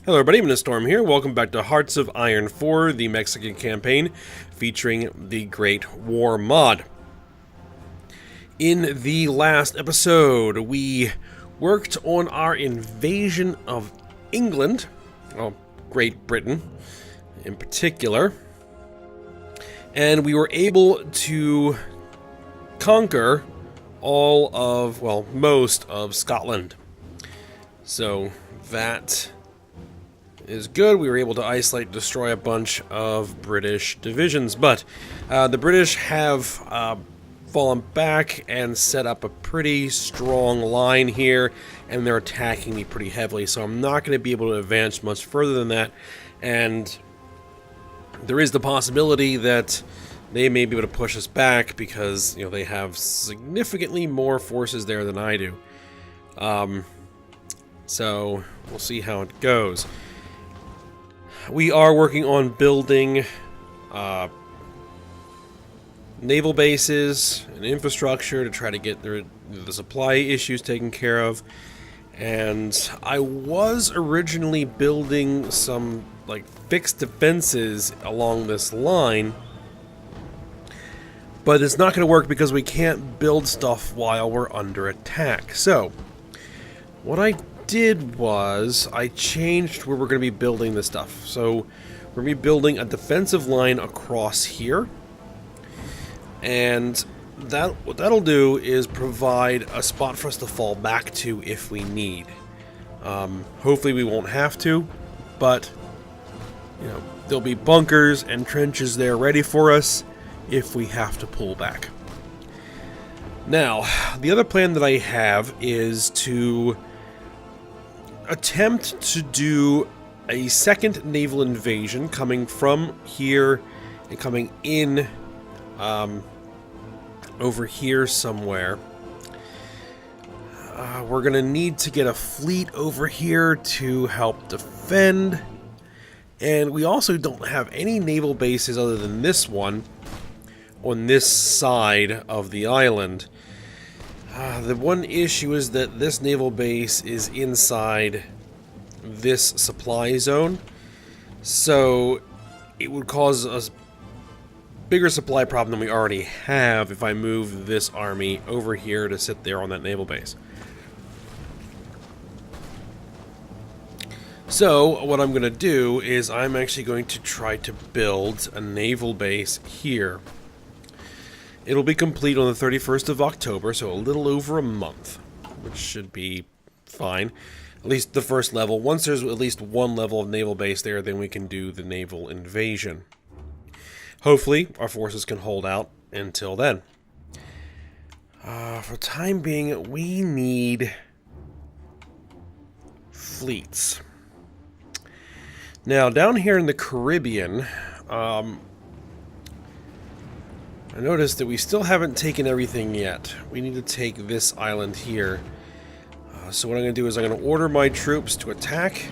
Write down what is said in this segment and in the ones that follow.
Hello everybody, Minute Storm here. Welcome back to Hearts of Iron 4, the Mexican campaign, featuring the Great War mod. In the last episode, we worked on our invasion of England, well, Great Britain in particular, and we were able to conquer all of, well, most of Scotland. So that is good. We were able to isolate and destroy a bunch of British divisions, but the British have fallen back and set up a pretty strong line here, and they're attacking me pretty heavily, so I'm not going to be able to advance much further than that, and there is the possibility that they may be able to push us back because, you know, they have significantly more forces there than I do. So we'll see how it goes. We are working on building naval bases and infrastructure to try to get the supply issues taken care of. And I was originally building some like fixed defenses along this line, but it's not going to work because we can't build stuff while we're under attack. So what I did was I changed where we're going to be building this stuff. So we're going to be building a defensive line across here, and what that'll do is provide a spot for us to fall back to if we need. Hopefully we won't have to, but you know, there'll be bunkers and trenches there ready for us if we have to pull back. Now, the other plan that I have is to attempt to do a second naval invasion coming from here and coming in over here somewhere. We're going to need to get a fleet over here to help defend, and we also don't have any naval bases other than this one on this side of the island. The one issue is that this naval base is inside this supply zone, so it would cause a bigger supply problem than we already have if I move this army over here to sit there on that naval base. So what I'm going to do is I'm actually going to try to build a naval base here. It'll be complete on the 31st of October, so a little over a month, which should be fine. At least the first level. Once there's at least one level of naval base there, then we can do the naval invasion. Hopefully, our forces can hold out until then. For the time being, we need fleets. Now, down here in the Caribbean, I noticed that we still haven't taken everything yet. We need to take this island here. So what I'm going to do is I'm going to order my troops to attack.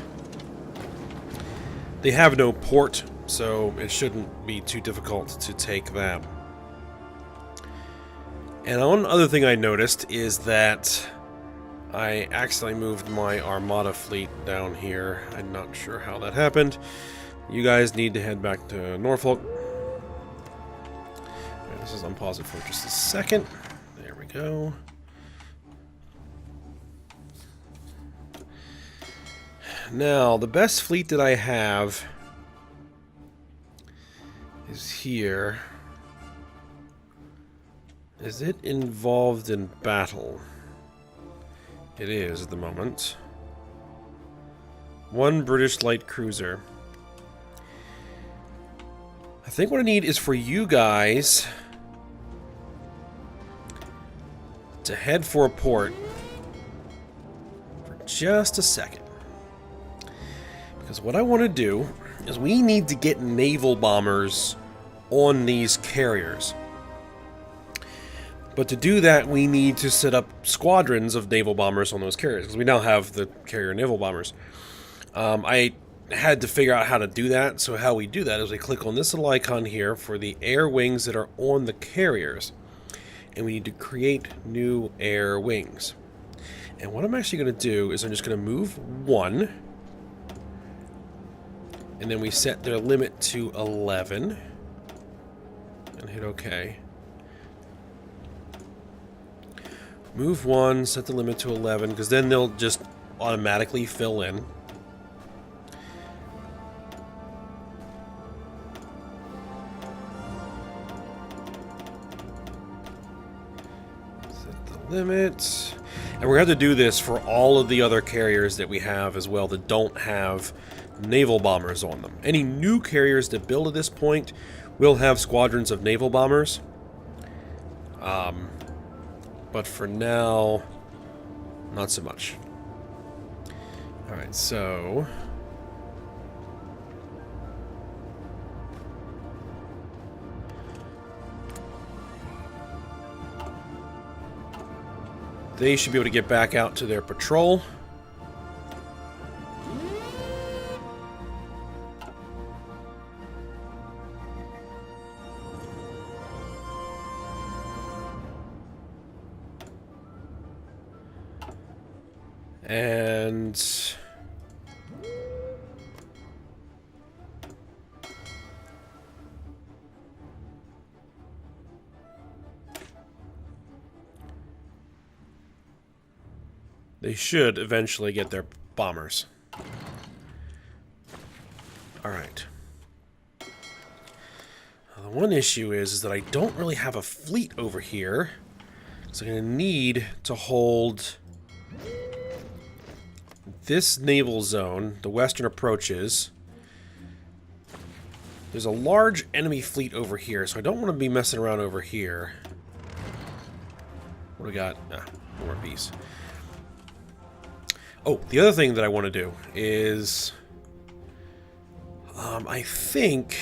They have no port, so it shouldn't be too difficult to take that. And one other thing I noticed is that I accidentally moved my Armada fleet down here. I'm not sure how that happened. You guys need to head back to Norfolk. This is unpause it for just a second. There we go. Now, the best fleet that I have is here. Is it involved in battle? It is at the moment. One British light cruiser. I think what I need is for you guys to head for a port for just a second. Because what I want to do is we need to get naval bombers on these carriers. But to do that, we need to set up squadrons of naval bombers on those carriers, because we now have the carrier naval bombers. I had to figure out how to do that, so how we do that is we click on this little icon here for the air wings that are on the carriers. And we need to create new air wings. And what I'm actually going to do is I'm just going to move one And then we set their limit to 11. And hit OK. Move 1, set the limit to 11, because then they'll just automatically fill in. Set the limit. And we're going to have to do this for all of the other carriers that we have as well that don't have naval bombers on them. Any new carriers that build at this point will have squadrons of naval bombers. But for now, not so much. Alright, so... they should be able to get back out to their patrol. And... they should eventually get their bombers. Alright. The one issue is that I don't really have a fleet over here. So I'm going to need to hold this naval zone, the western approaches. There's a large enemy fleet over here, so I don't want to be messing around over here. What do we got? More of these. Oh, the other thing that I want to do is... I think...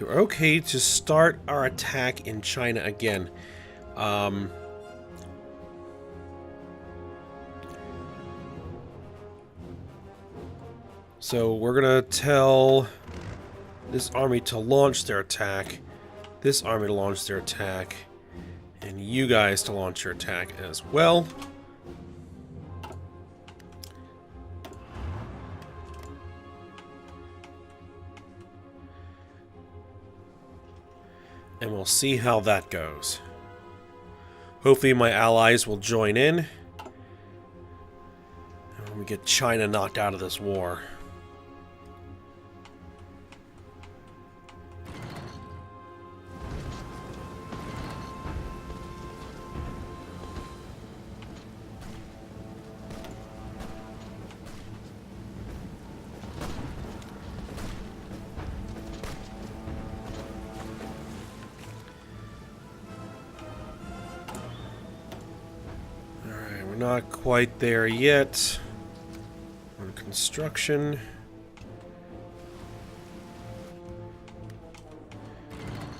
we're okay to start our attack in China again. So we're gonna tell this army to launch their attack, this army to launch their attack, and you guys to launch your attack as well. And we'll see how that goes. Hopefully my allies will join in. And we get China knocked out of this war. Not quite there yet. On construction.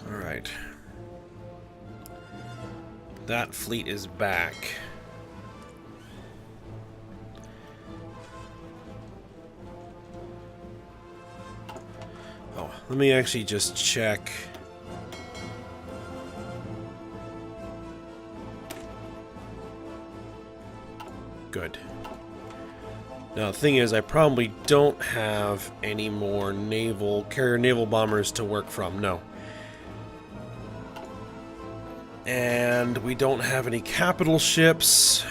Alright. That fleet is back. Oh, let me actually just check. Good. Now the thing is, I probably don't have any more carrier naval bombers to work from. No. And we don't have any capital ships.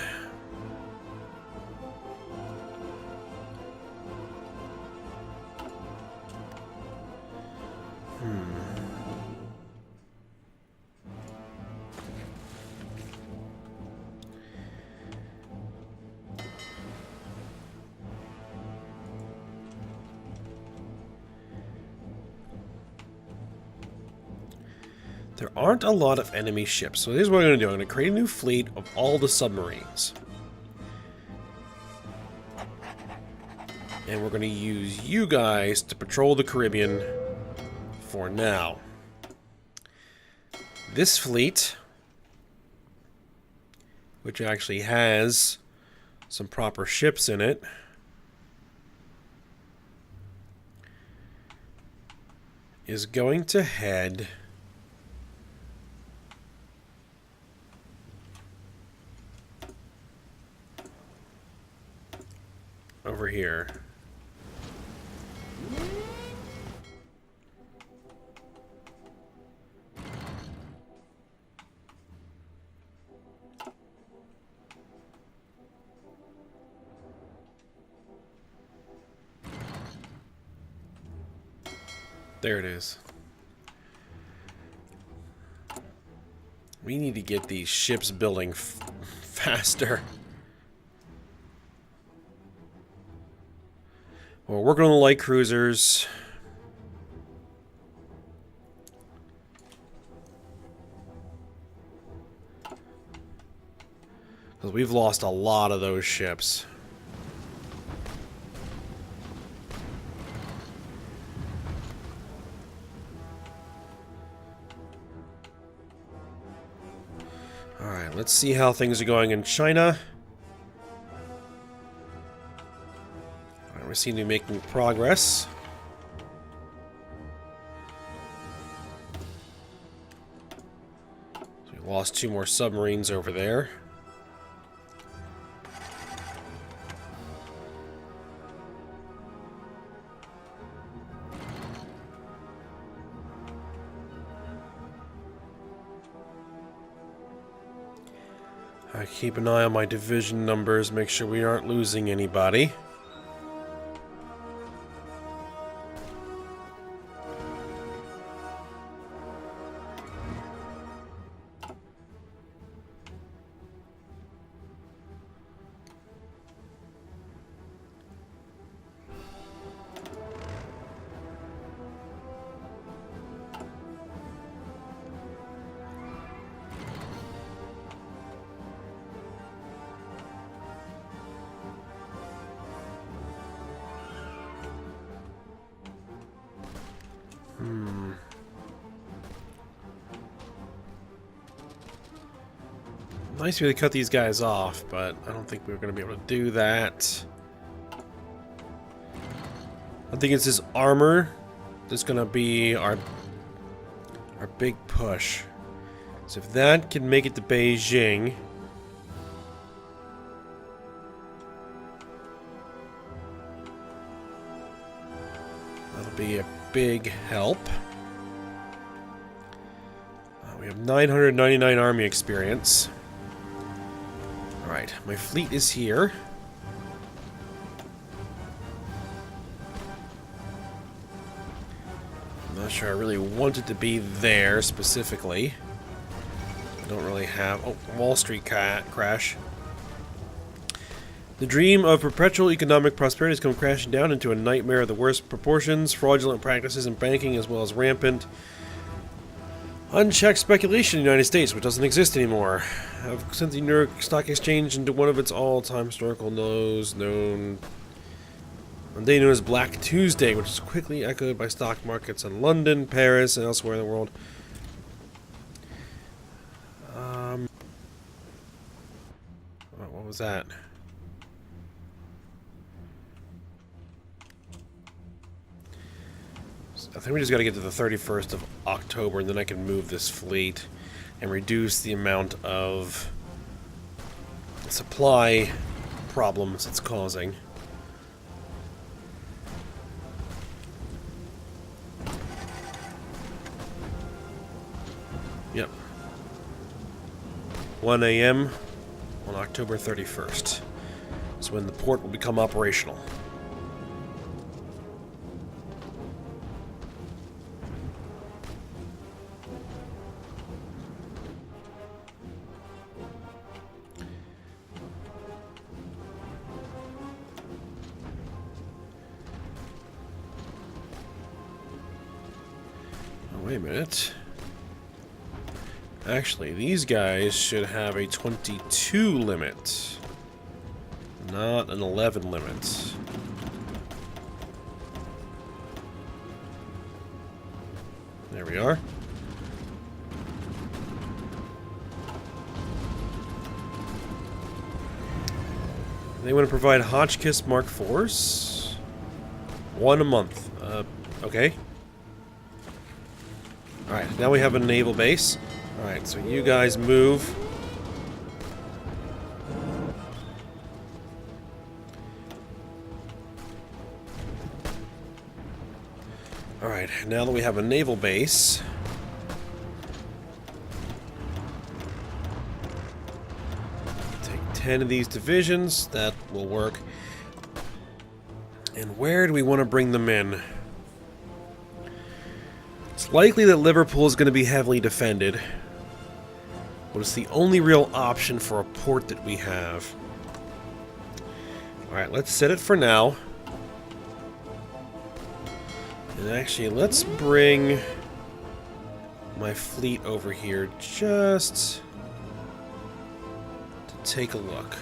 There aren't a lot of enemy ships, so here's what I'm going to do. I'm going to create a new fleet of all the submarines. And we're going to use you guys to patrol the Caribbean for now. This fleet, which actually has some proper ships in it, is going to head over here. There it is. We need to get these ships building faster. We're working on the light cruisers. Because we've lost a lot of those ships. Alright, let's see how things are going in China. Alright, we seem to be making progress. So we lost 2 more submarines over there. I keep an eye on my division numbers, make sure we aren't losing anybody. Nice to cut these guys off, but I don't think we're going to be able to do that. I think it's this armor that's going to be our big push. So if that can make it to Beijing, that'll be a big help. We have 999 army experience. Alright, my fleet is here. I'm not sure I really want it to be there specifically. I don't really have... Oh, Wall Street crash. The dream of perpetual economic prosperity has come crashing down into a nightmare of the worst proportions, fraudulent practices in banking, as well as rampant unchecked speculation in the United States, which doesn't exist anymore, have sent the New York Stock Exchange into one of its all-time historical lows, on a day known as Black Tuesday, which is quickly echoed by stock markets in London, Paris, and elsewhere in the world. What was that? I think we just got to get to the 31st of October, and then I can move this fleet and reduce the amount of supply problems it's causing. Yep. 1 a.m. on October 31st is when the port will become operational. Wait a minute. Actually, these guys should have a 22 limit, not an 11 limit. There we are. They want to provide Hotchkiss Mark IVs. 1 a month. Okay. Alright, now we have a naval base. Alright, so you guys move. Alright, now that we have a naval base... take 10 of these divisions. That will work. And where do we want to bring them in? It's likely that Liverpool is going to be heavily defended. But it's the only real option for a port that we have. Alright, let's set it for now. And actually, let's bring my fleet over here just to take a look.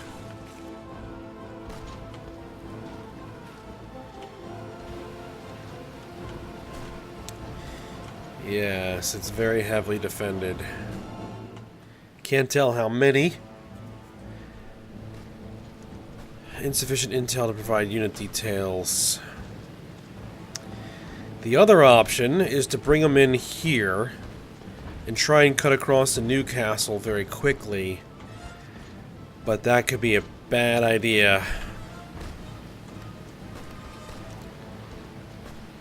Yes, it's very heavily defended. Can't tell how many. Insufficient intel to provide unit details. The other option is to bring them in here and try and cut across to Newcastle very quickly. But that could be a bad idea.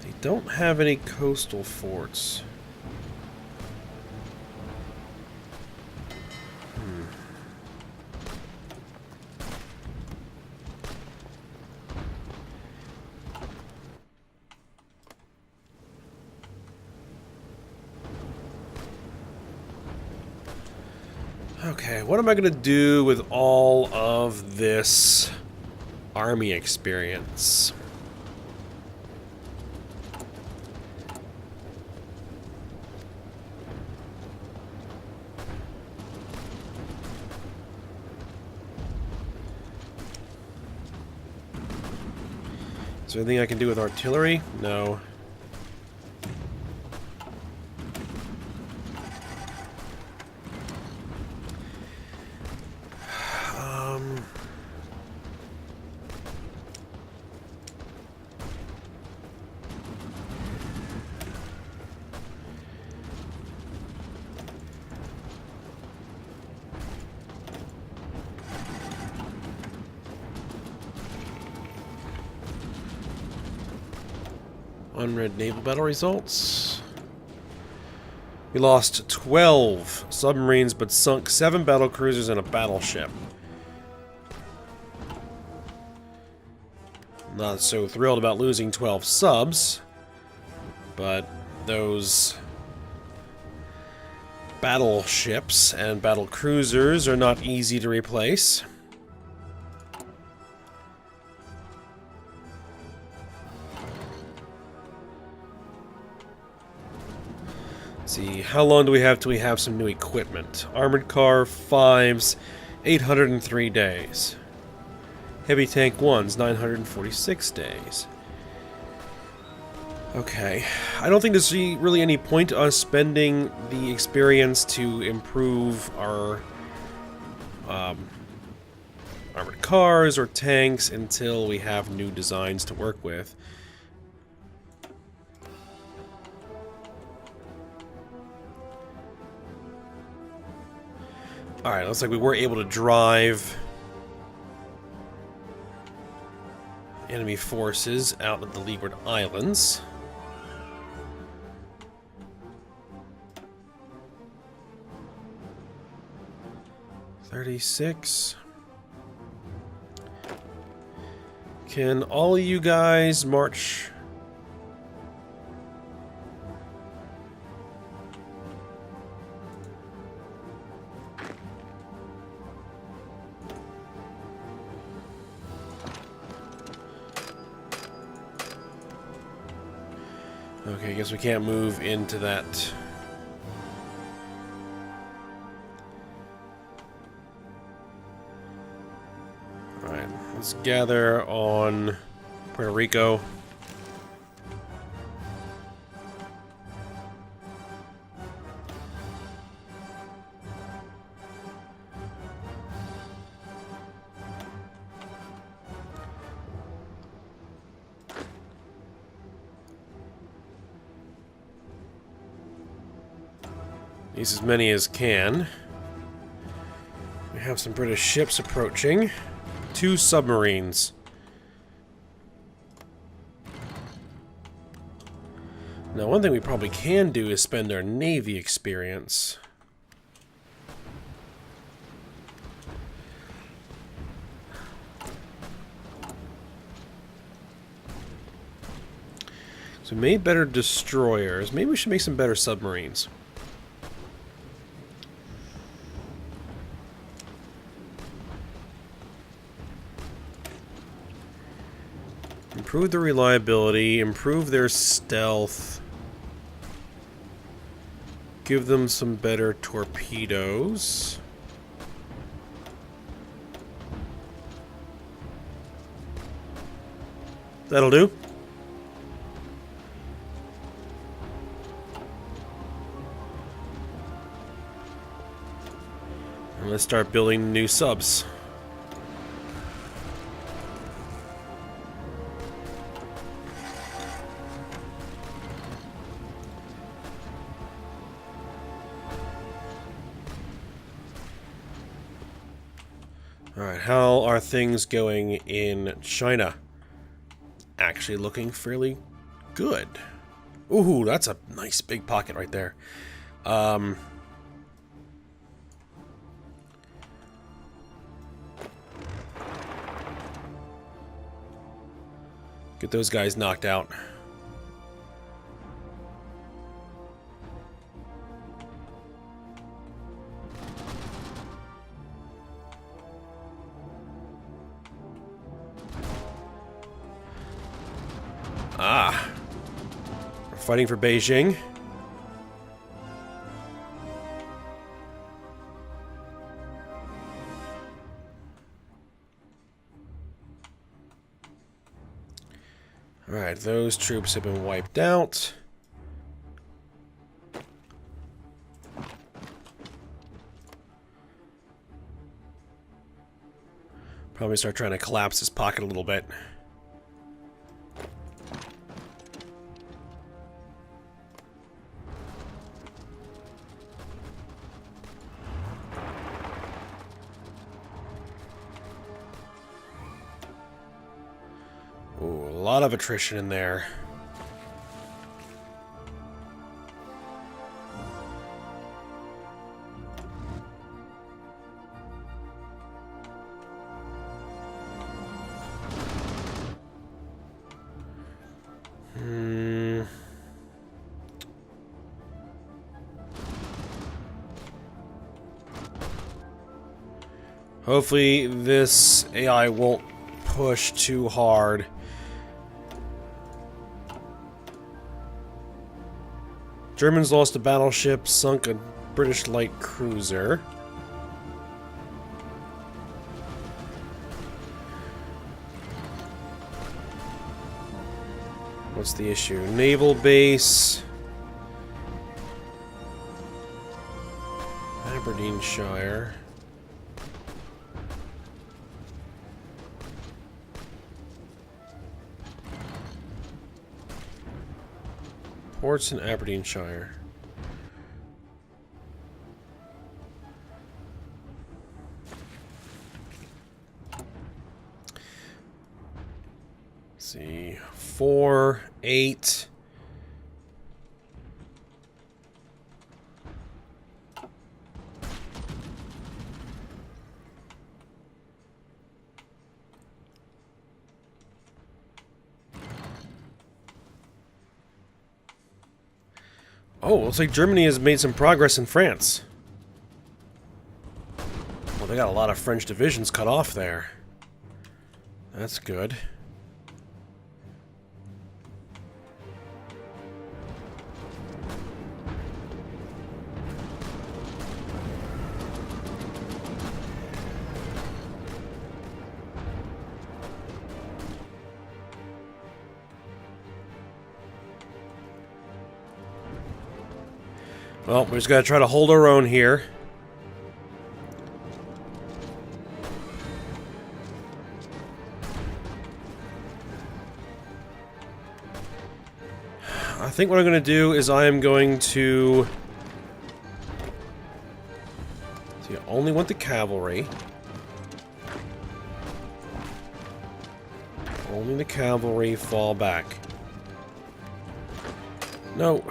They don't have any coastal forts. Okay, what am I going to do with all of this army experience? Is there anything I can do with artillery? No. Unread naval battle results. We lost 12 submarines, but sunk 7 battle cruisers and a battleship. Not so thrilled about losing 12 subs, but those battleships and battle cruisers are not easy to replace. See, how long do we have till we have some new equipment? Armored car 5s, 803 days. Heavy tank 1s, 946 days. Okay, I don't think there's really any point to us spending the experience to improve our armored cars or tanks until we have new designs to work with. Alright, looks like we were able to drive enemy forces out of the Leeward Islands. $36. Can all of you guys march? Okay, I guess we can't move into that. Alright, let's gather on Puerto Rico. Use as many as can. We have some British ships approaching. 2 submarines. Now, one thing we probably can do is spend our Navy experience. So we made better destroyers. Maybe we should make some better submarines. Improve their reliability, improve their stealth. Give them some better torpedoes. That'll do. And let's start building new subs. Alright, how are things going in China? Actually looking fairly good. Ooh, that's a nice big pocket right there. Get those guys knocked out. Ah. We're fighting for Beijing. Alright, those troops have been wiped out. Probably start trying to collapse this pocket a little bit. Ooh, a lot of attrition in there. Hopefully this AI won't push too hard. Germans lost a battleship, sunk a British light cruiser. What's the issue? Naval base. Aberdeenshire. Ports in Aberdeenshire. Let's see, 4, 8. Oh, looks like Germany has made some progress in France. Well, they got a lot of French divisions cut off there. That's good. Well, we just gotta try to hold our own here. I think what I'm gonna do is I am going to... See, I only want the cavalry. Only the cavalry fall back. No.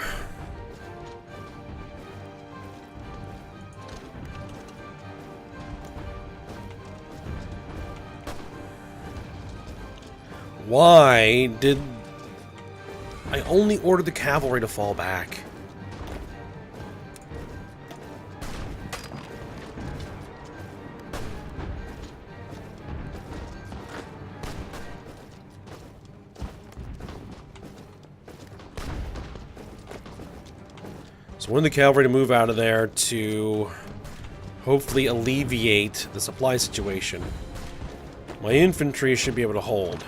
Why did I only order the cavalry to fall back? So I want the cavalry to move out of there to hopefully alleviate the supply situation. My infantry should be able to hold.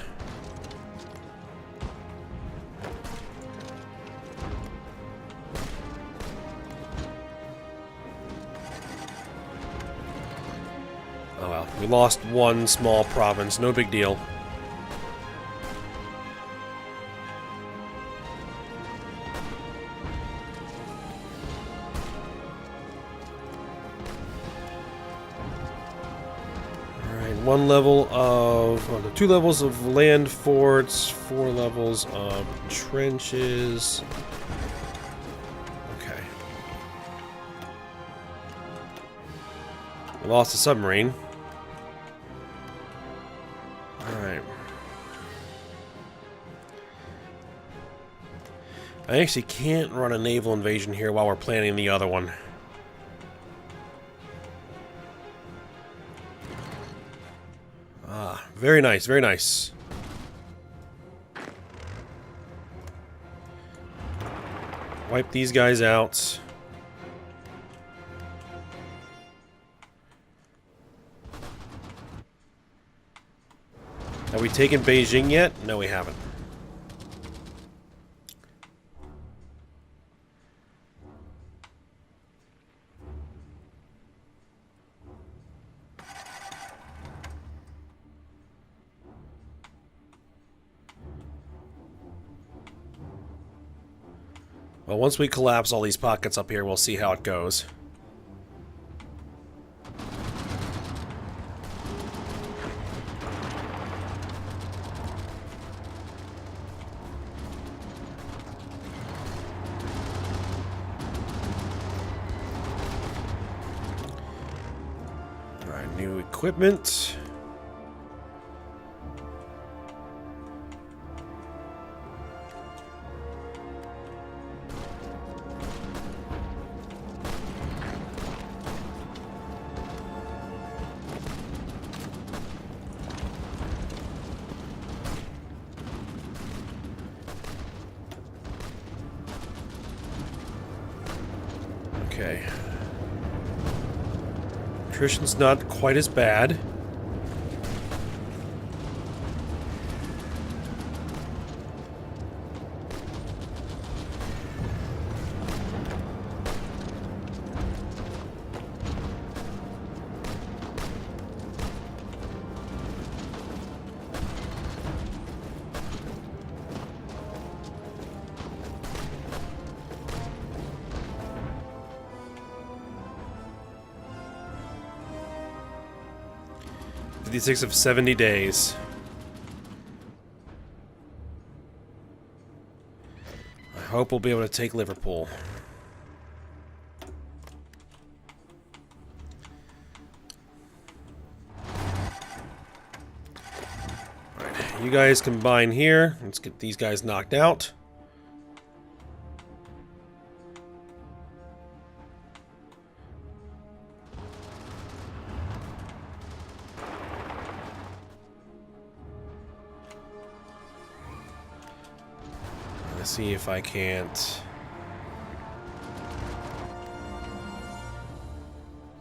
Oh well, we lost one small province, no big deal. One level of, well, 2 levels of land forts, 4 levels of trenches. Okay. We lost a submarine. Alright. I actually can't run a naval invasion here while we're planning the other one. Very nice, very nice. Wipe these guys out. Have we taken Beijing yet? No, we haven't. Well, once we collapse all these pockets up here, we'll see how it goes. Alright, new equipment. Okay. Attrition's not quite as bad. Of 70 days. I hope we'll be able to take Liverpool. Alright, you guys combine here. Let's get these guys knocked out. Let's see if I can't.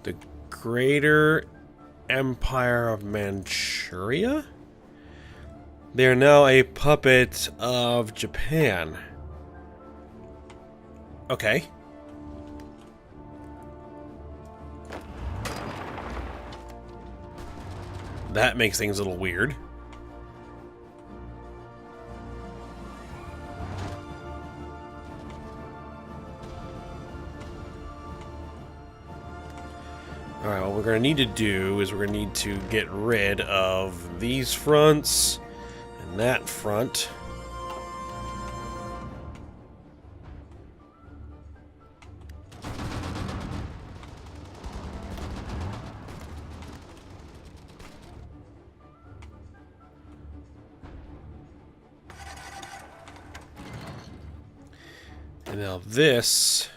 The Greater Empire of Manchuria? They are now a puppet of Japan. Okay. That makes things a little weird. Alright, what we're going to need to do is we're going to need to get rid of these fronts and that front. And now this...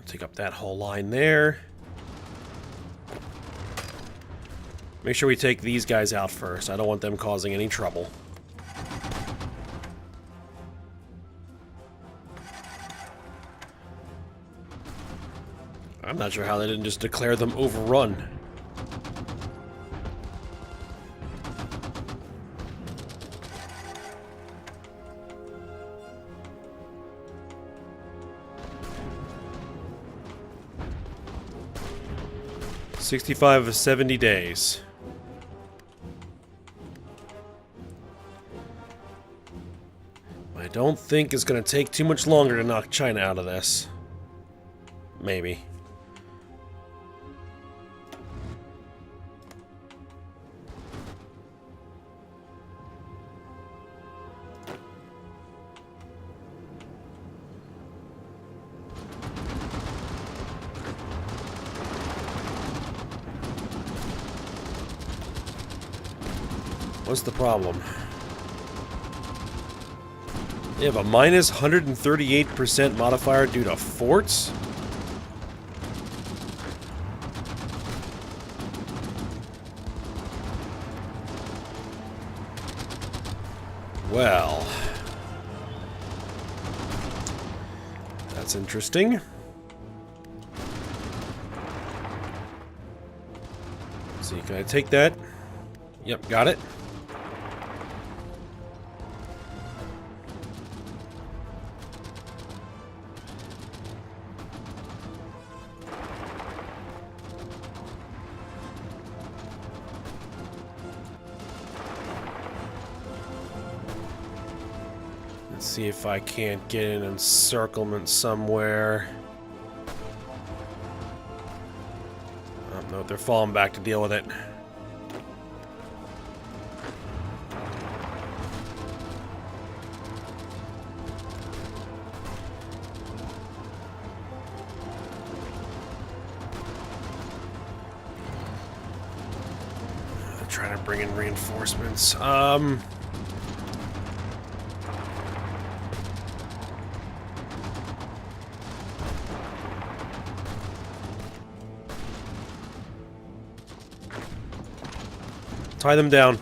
take up that whole line there. Make sure we take these guys out first. I don't want them causing any trouble. I'm not sure how they didn't just declare them overrun. $65 of 70 days. I don't think it's going to take too much longer to knock China out of this. Maybe. What's the problem? They have a minus 138% modifier due to forts? Well... that's interesting. Let's see, can I take that? Yep, got it. Let's see if I can't get an encirclement somewhere. Oh, no, they're falling back to deal with it. They're trying to bring in reinforcements. Tie them down.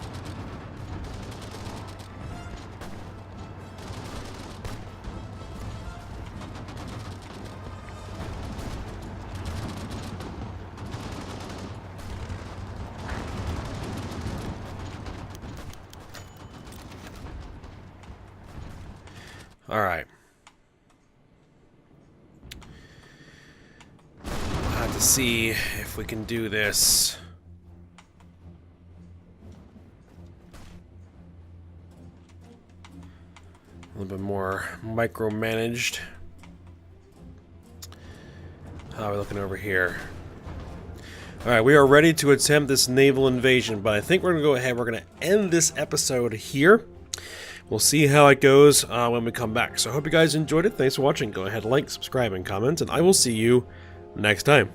All right. We'll have to see if we can do this. A little bit more micromanaged. How are we looking over here? Alright, we are ready to attempt this naval invasion, but I think we're going to go ahead. We're going to end this episode here. We'll see how it goes when we come back. So I hope you guys enjoyed it. Thanks for watching. Go ahead, like, subscribe, and comment, and I will see you next time.